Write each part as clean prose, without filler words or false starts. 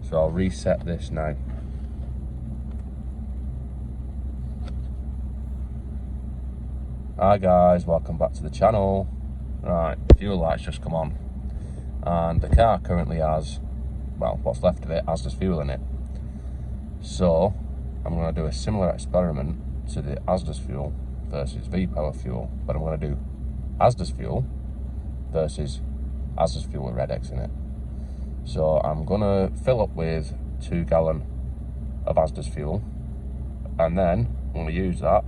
So I'll reset this now. Hi guys, welcome back to the channel. Right, fuel light's just come on, and the car currently has, well, what's left of it has this fuel in it. So I'm going to do a similar experiment to the Asda's fuel versus V-Power fuel, but I'm going to do Asda's fuel versus Asda's fuel with Redex in it. So I'm going to fill up with 2 gallon of Asda's fuel, and then I'm going to use that,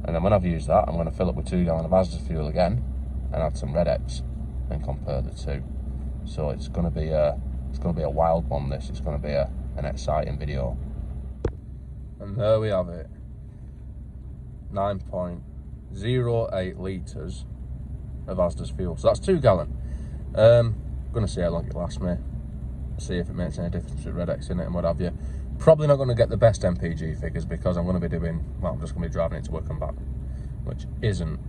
and then when I've used that I'm going to fill up with 2 gallon of Asda's fuel again and add some Redex and compare the two. So it's going to be a wild one. This it's going to be an exciting video. And there we have it, 9.08 litres of Asda's fuel. So that's 2 gallon. Gonna see how long it lasts me, see if it makes any difference with Redex in it and what have you. Probably not going to get the best MPG figures because I'm going to be doing, well, I'm just going to be driving it to work and back, which isn't,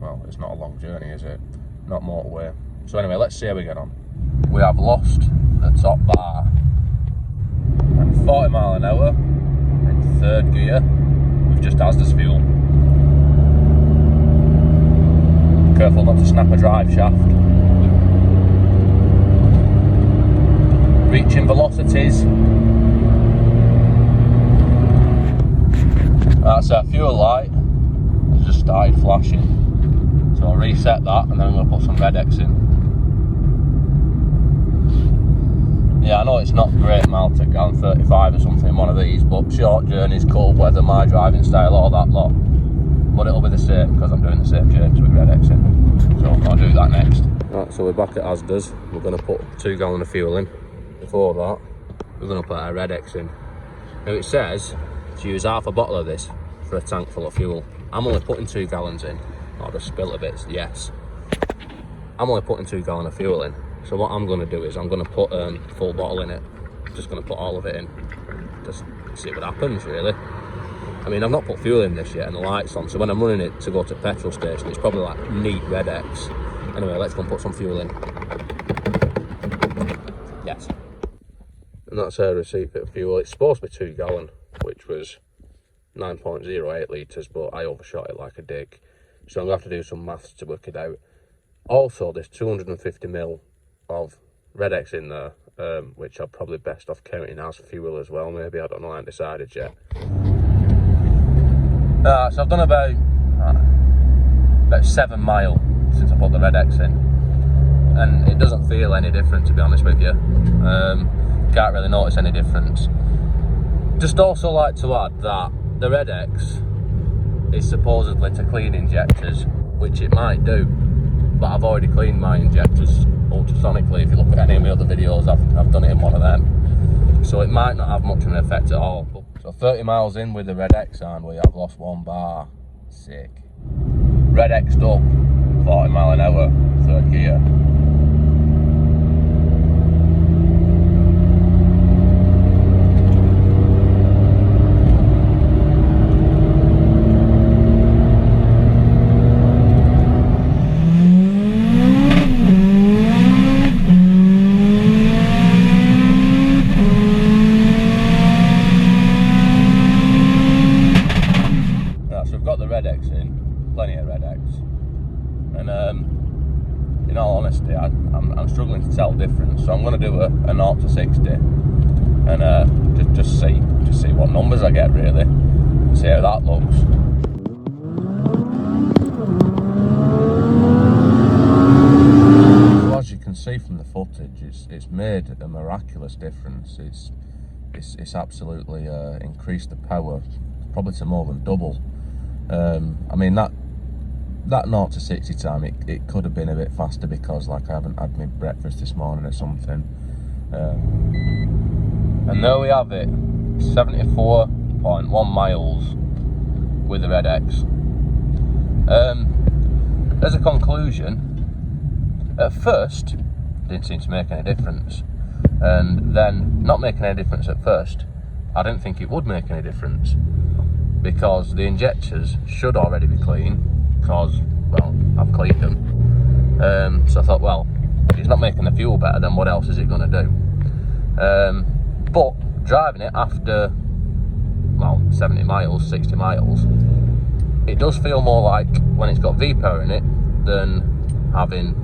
well, it's not a long journey, is it? Not motorway. So anyway, let's see how we get on. We have lost the top bar at 40 mile an hour in 3rd gear with just Asda's fuel. Careful not to snap a drive shaft. Reaching velocities. That's our fuel light. It's just started flashing. So I'll reset that and then I'm going to put some Redex in. Yeah, I know it's not great mile to gallon 35 or something, one of these, but short journeys, cold weather, my driving style, all that lot. But it'll be the same because I'm doing the same journeys with Redex in. So I'll do that next. Right, so we're back at Asda's. We're going to put 2 gallon of fuel in. Before that, we're going to put our Redex in. Now it says to use half a bottle of this for a tank full of fuel. I'm only putting 2 gallons in. I'll just spill a bit, yes. I'm only putting 2 gallon of fuel in. So what I'm going to do is I'm going to put full bottle in it. Just going to put all of it in. Just see what happens, really. I mean, I've not put fuel in this yet and the light's on, so when I'm running it to go to the petrol station, it's probably like neat Redex. Anyway, let's go and put some fuel in. Yes. And that's our receipt for fuel. It's supposed to be 2 gallon, which was 9.08 litres, but I overshot it like a dick. So I'm going to have to do some maths to work it out. Also, there's 250ml of Redex in there, which I'm probably best off counting as fuel as well, maybe. I don't know, I haven't decided yet. So I've done about 7 miles since I put the Redex in. And it doesn't feel any different, to be honest with you. Can't really notice any difference. Just also like to add that the Redex is supposedly to clean injectors, which it might do, but I've already cleaned my injectors ultrasonically. If you look at any of my other videos, I've done it in one of them, so it might not have much of an effect at all. So 30 miles in with the Redex and we have lost 1 bar. Sick. Redexed up, 40 mile an hour, 3rd gear. Plenty of Redex, and in all honesty, I'm struggling to tell the difference. So I'm going to do a 0 to 60, and just see what numbers I get, really, see how that looks. So as you can see from the footage, it's made a miraculous difference. It's absolutely increased the power, probably to more than double. I mean, that 0 to 60 time, it could have been a bit faster because, like, I haven't had my breakfast this morning or something. And there we have it, 74.1 miles with the Redex. As a conclusion, at first, didn't seem to make any difference. And then, not making any difference at first, I didn't think it would make any difference, because the injectors should already be clean, because, well, I've cleaned them. So I thought, well, if it's not making the fuel better, then what else is it going to do? But driving it after, well, 70 miles, 60 miles, it does feel more like when it's got V-power in it than having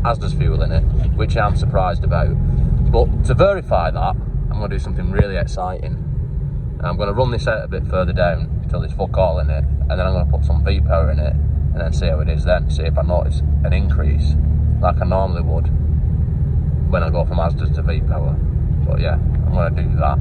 Asda's fuel in it, which I'm surprised about. But to verify that, I'm going to do something really exciting. I'm going to run this out a bit further down until there's fuck all in it, and then I'm going to put some V-power in it, and then see how it is then, see if I notice an increase like I normally would when I go from Asda's to V-power. But yeah, I'm going to do that.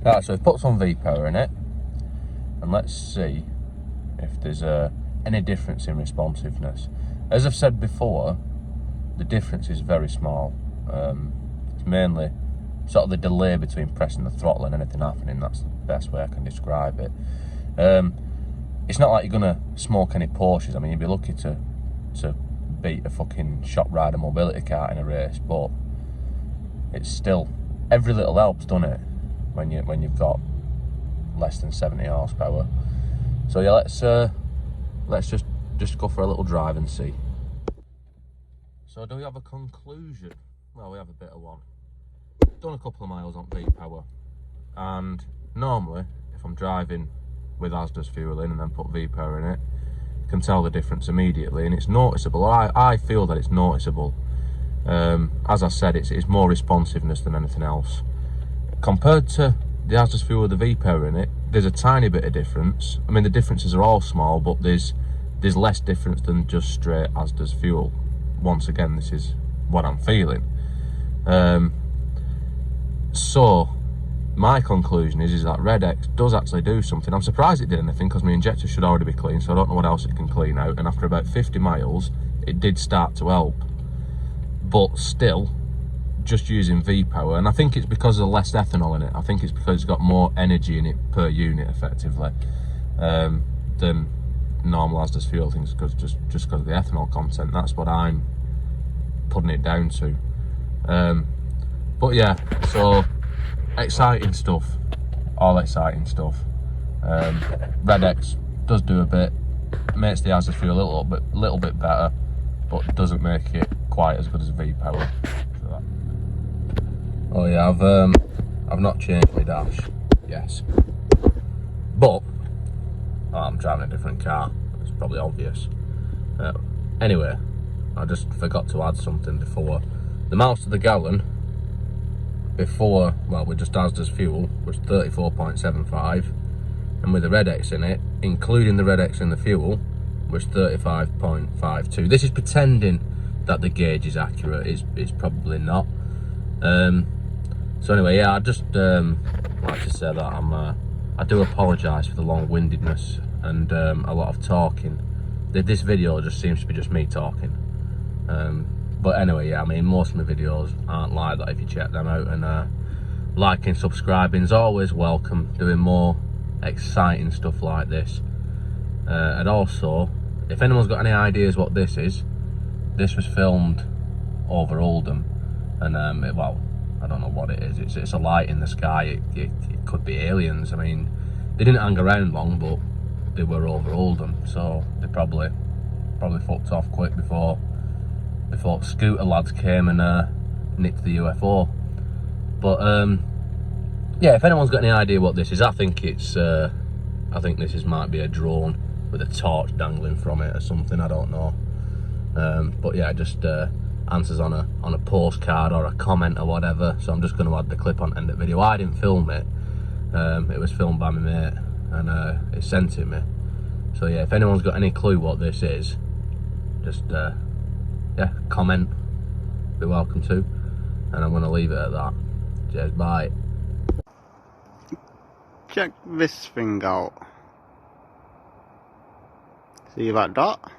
Right, so we've put some V-power in it, and let's see if there's any difference in responsiveness. As I've said before, the difference is very small. It's mainly sort of the delay between pressing the throttle and anything happening. That's the best way I can describe it. It's not like you're gonna smoke any Porsches. I mean, you'd be lucky to beat a fucking shop rider mobility car in a race, but it's still, every little helps, doesn't it? When you've got less than 70 horsepower. So yeah, let's just go for a little drive and see. So do we have a conclusion? Well, we have a bit of one. Done a couple of miles on V-power, and normally if I'm driving with Asda's fuel in and then put V-power in it, you can tell the difference immediately, and it's noticeable. I feel that it's noticeable. As I said, it's more responsiveness than anything else. Compared to the Asda's fuel with the V-power in it, there's a tiny bit of difference. I mean, the differences are all small, but there's less difference than just straight Asda's fuel. Once again, this is what I'm feeling. So my conclusion is that Redex does actually do something. I'm surprised it did anything, because my injector should already be clean, so I don't know what else it can clean out. And after about 50 miles, it did start to help. But still, just using V-power, and I think it's because of less ethanol in it. I think it's because it's got more energy in it per unit, effectively, than normal Asda's fuel things, just because of the ethanol content. That's what I'm putting it down to. But yeah, so exciting stuff, all exciting stuff. Redex does do a bit, makes the Asda's fuel a little bit better, but doesn't make it quite as good as V-power. Oh yeah, I've not changed my dash, yes, but I'm driving a different car. It's probably obvious. Anyway, I just forgot to add something before. The miles to the gallon before, well, with just Asda's fuel, was 34.75, and with the Redex in it, including the Redex in the fuel, was 35.52. This is pretending that the gauge is accurate. It's probably not. So anyway, yeah, I just like to say that I do apologise for the long-windedness and a lot of talking. This video just seems to be just me talking. But anyway, yeah, I mean, most of my videos aren't like that if you check them out, and liking, subscribing is always welcome, doing more exciting stuff like this. And also, if anyone's got any ideas what this is, this was filmed over Oldham, and well, I don't know what it is. It's a light in the sky. It could be aliens. I mean, they didn't hang around long, but they were over Oldham, so they probably fucked off quick before scooter lads came and nicked the UFO. But yeah, if anyone's got any idea what this is, I think this might be a drone with a torch dangling from it or something. I don't know. But yeah, just answers on a postcard or a comment or whatever. So I'm just going to add the clip on the end of the video. I didn't film it. It was filmed by my mate, and he sent it me. So yeah, if anyone's got any clue what this is, just yeah, comment. Be welcome to. And I'm going to leave it at that. Cheers, bye. Check this thing out. See that dot?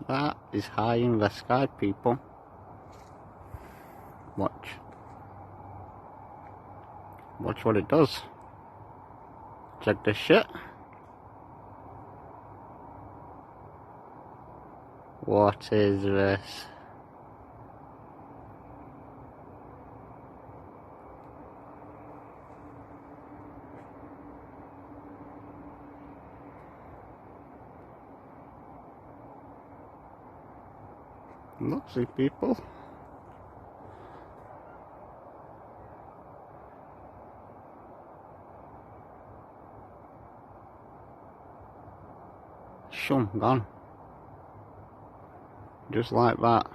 That is high in the sky, people. Watch. Watch what it does. Check this shit. What is this? Lots of people. Shum, gone. Just like that.